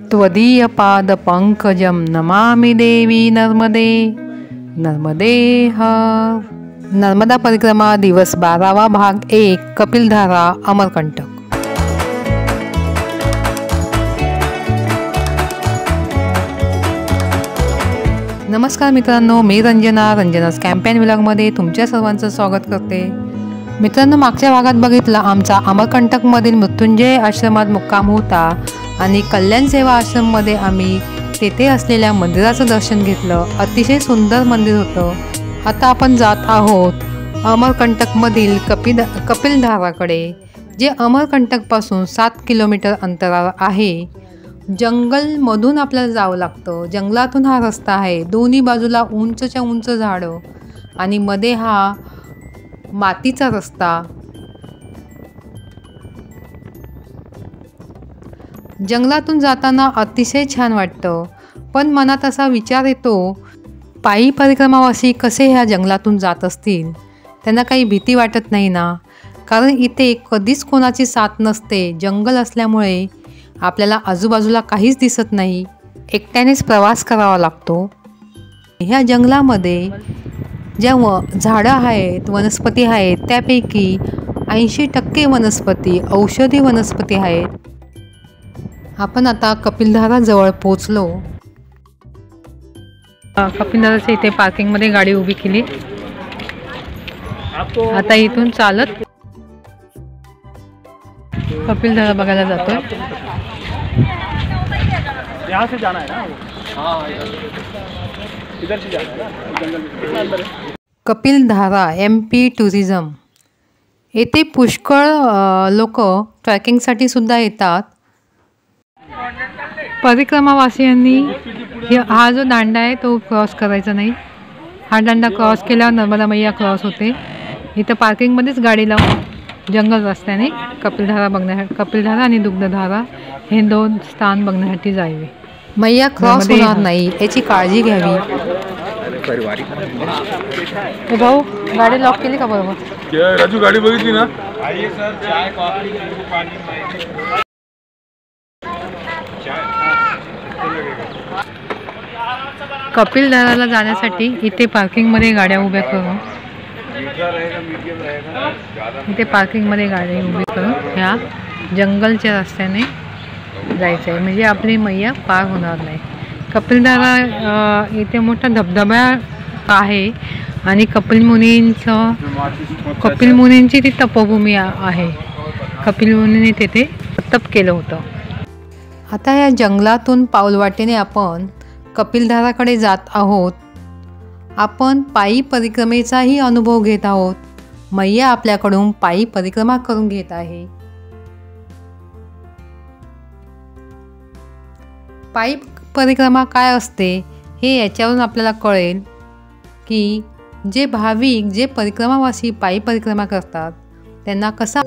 त्वदीय पाद पंकजम नमामि देवी नर्मदे नर्मदे हर। नर्मदा परिक्रमा दिवस 12वा भाग 1 कपिलधारा अमरकंटक। नमस्कार मित्रांनो, मी रंजनास कॅम्पेन व्लॉगमध्ये तुमच्या सर्वांचं स्वागत करते। मित्रांनो, मागच्या भागात बघितलं आमचा अमरकंटकमधील मृत्युंजय आश्रमात मुक्काम होता आणि कल्याण सेवा आश्रममध्ये आम्ही तेथे असलेल्या मंदिराचं दर्शन घेतलं। अतिशय सुंदर मंदिर होतं। आता आपण जात आहोत अमरकंटकमधील कपिलधाराकडे, जे अमरकंटकपासून 7 किलोमीटर अंतरावर आहे। जंगलमधून आपल्याला जावं लागतं। जंगलातून हा रस्ता आहे। दोन्ही बाजूला उंचच्या उंच झाडं आणि मध्ये हा मातीचा रस्ता। जंगलातून जाताना अतिशय छान वाटतं, पण मनात असा विचार येतो, पायी परिक्रमावासी कसे ह्या जंगलातून जात असतील? त्यांना काही भीती वाटत नाही ना? कारण इथे कधीच कोणाची साथ नसते। जंगल असल्यामुळे आपल्याला आजूबाजूला काहीच दिसत नाही। एकट्यानेच प्रवास करावा लागतो। ह्या जंगलामध्ये ज्या झाडं आहेत, वनस्पती आहेत, त्यापैकी 80% वनस्पती औषधी वनस्पती आहेत। आपण आता कपिलधारा जवळ पोहोचलो। कपिलधाराच्या इथे पार्किंगमध्ये गाडी उभी केली। आता इथून चालत कपिलधारा बघायला जातोय। यहाँ से जाना है ना? हाँ, इधर से जाना है ना? कपिलधारा MP टुरिझम येथे पुष्कळ लोक ट्रॅकिंगसाठी सुद्धा येतात। परिक्रमावासियांनी हा जो दांडा आहे तो क्रॉस करायचा नाही। हा दांडा क्रॉस केल्यावर नर्मदा मैया क्रॉस होते। इथं पार्किंगमध्येच गाडी लावून जंगल रस्त्याने कपिलधारा आणि दुग्धधारा हे 2 स्थान बघण्यासाठी जावे। मैया क्रॉस होणार नाही याची काळजी घ्यावी। भाऊ, गाडी लॉक केली का? बरोबर राजू, गाडी बघितली ना? कपिलधाराला जाण्यासाठी इथे पार्किंगमध्ये गाड्या उभ्या करून ह्या जंगलच्या रस्त्याने जायचं आहे, म्हणजे आपली मैया पार होणार नाही। कपिलधारा इथे मोठा धबधबा आहे आणि कपिल मुनींची ती तपोभूमी आहे। कपिल मुनींनी तिथे तप केलं होतं। आता या जंगलातून पाऊलवाटेने आपण कपिलधाराकडे जात आहोत। आपण पायी परिक्रमेचाही अनुभव घेत आहोत। मैया आपल्याकडून पायी परिक्रमा करून घेत आहे। पायी परिक्रमा काय असते हे याच्यावरून आपल्याला कळेल की जे भाविक, जे परिक्रमावासी पायी परिक्रमा करतात त्यांना कसा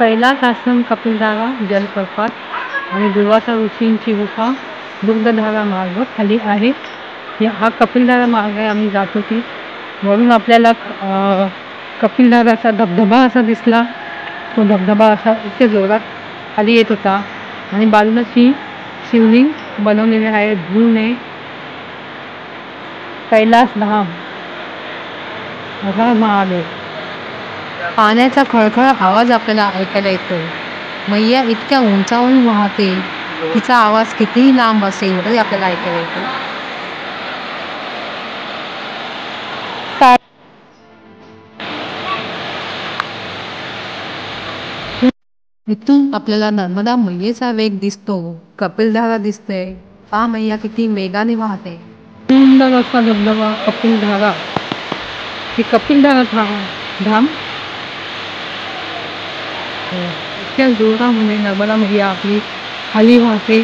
कैलास आश्रम, कपिलधारा जलप्रपात आणि दुर्वासा ऋषींची गुफा, दुग्धधारा मार्ग खाली आहे. हा कपिलधारा मार्ग आहे, आम्ही जात होती. वरून आपल्याला कपिलधाराचा धबधबा असा दिसला. तो धबधबा असा इतक्या जोरात खाली येत होता आणि बाजूलाच ही शिवलिंग बनवलेले आहे धूळने. कैलास धाम असा महादेव. पाण्याचा खळखळ आवाज आपल्याला ऐकायला येतोय. मैया इतक्या उंचावरून वाहते, तिचा आवाज कितीही लांब असेल तरी आपल्याला ऐकायला येतो. इथून आपल्याला नर्मदा मैयेचा वेग दिसतो. कपिलधारा दिसते. पहा मैया किती वेगाने वाहते. सुंदर असा धबधबा कपिलधारा. ही कपिलधारा धाम इतक्या जोरामध्ये नर्मदा मैया आपली खाली वाहते.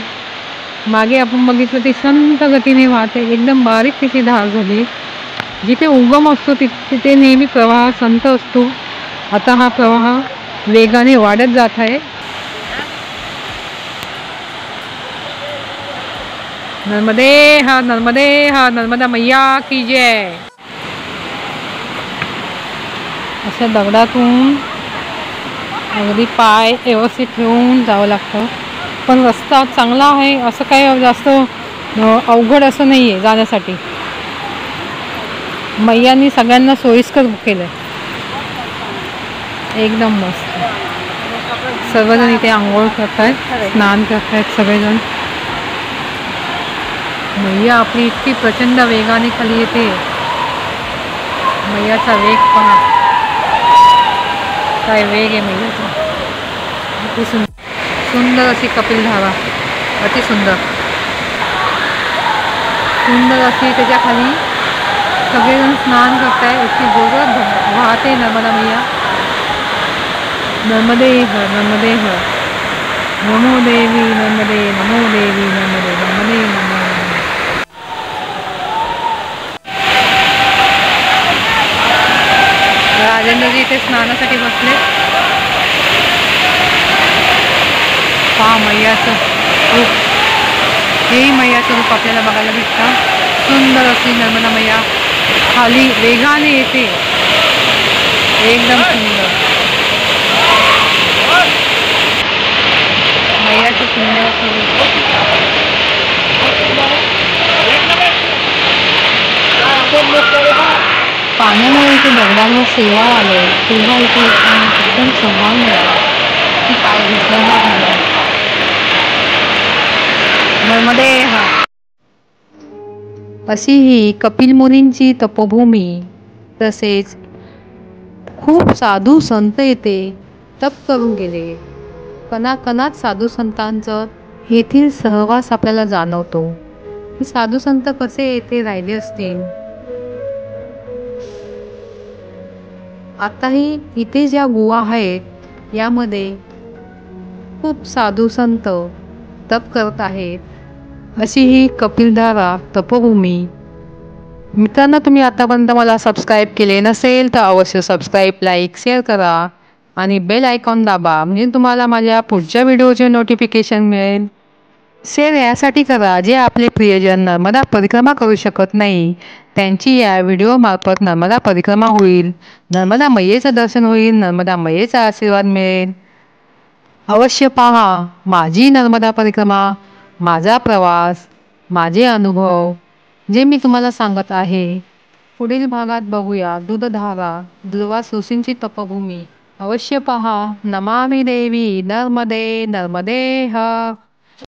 मागे आपण बघितलं ते संत गतीने वाहते. एकदम बारीक तिची धार झाली. जिथे उगम असतो तिथे नेहमी प्रवाह संत असतो. आता हा प्रवाह वेगाने वाढत जात आहे. नर्मदे हा नर्मदा मैया की जय. अशा दगडातून अगदी पाय व्यवस्थित ठेवून जावं लागतं. पण रस्ता चांगला आहे, असं काही जास्त अवघड असं नाही आहे जाण्यासाठी. मैयांनी सगळ्यांना सोयीस्कर केलं. एकदम मस्त. सर्वजण इथे आंघोळ करतायत, स्नान करतायत सगळेजण. मैया आपली इतकी प्रचंड वेगाने खाली येते. मैयाचा वेग पहा, काय वेग आहे मैयाचा. अति सुंदर अशी कपिलधारा, अति सुंदर अशी. त्याच्या खाली सगळेजण स्नान करताय. इतकी जोरात वाहते नर्मदा मैया. नर्मदे हर नमो देवी नर्मदे, नमो देवी नर्मदे, नर्मदे नमो. राजेंद्रजी इथे स्नानासाठी बसले. पहा मैयाचं रूप. हेही मैयाचं रूप आपल्याला बघायला दिसतं. सुंदर अशी नर्मदा मैया खाली वेगाने येते. एकदम सुंदर मैयाचं सुंदर स्वरूप. पाण्यामुळे इथे दगडांवर सेवा आले तेव्हा इथे एकदम संभाळ मिळाला की काय घेतलं. नर्मदे हा. अशी ही कपिल मुनींची तपोभूमी. तसेच खूप साधू संत येथे तप करून गेले. कणाकणात साधू संतांचं येथील सहवास आपल्याला जाणवतो. हे साधू संत कसे येथे राहिले असतील. आताही इथे ज्या गुहा आहेत यामध्ये खूप साधू संत तप करत आहेत. अशी ही कपिलधारा तपोभूमी. मित्रांनो, तुम्ही आतापर्यंत मला सबस्क्राईब केले नसेल तर अवश्य सबस्क्राईब, लाईक, शेअर करा आणि बेल आयकॉन दाबा, म्हणजे तुम्हाला माझ्या पुढच्या व्हिडिओचे नोटिफिकेशन मिळेल. शेअर यासाठी करा जे आपले प्रियजन नर्मदा परिक्रमा करू शकत नाही, त्यांची या व्हिडिओमार्फत नर्मदा परिक्रमा होईल. नर्मदा मैयेचं दर्शन होईल. नर्मदा मैयेचा आशीर्वाद मिळेल. अवश्य पहा माझी नर्मदा परिक्रमा, माझा प्रवास, माझे अनुभव जे मी तुम्हाला सांगत आहे. पुढील भागात बघूया दुधधारा, दुर्वास ऋषींची तपभूमी. अवश्य पहा. नमामि देवी नर्मदे, नर्मदे हर.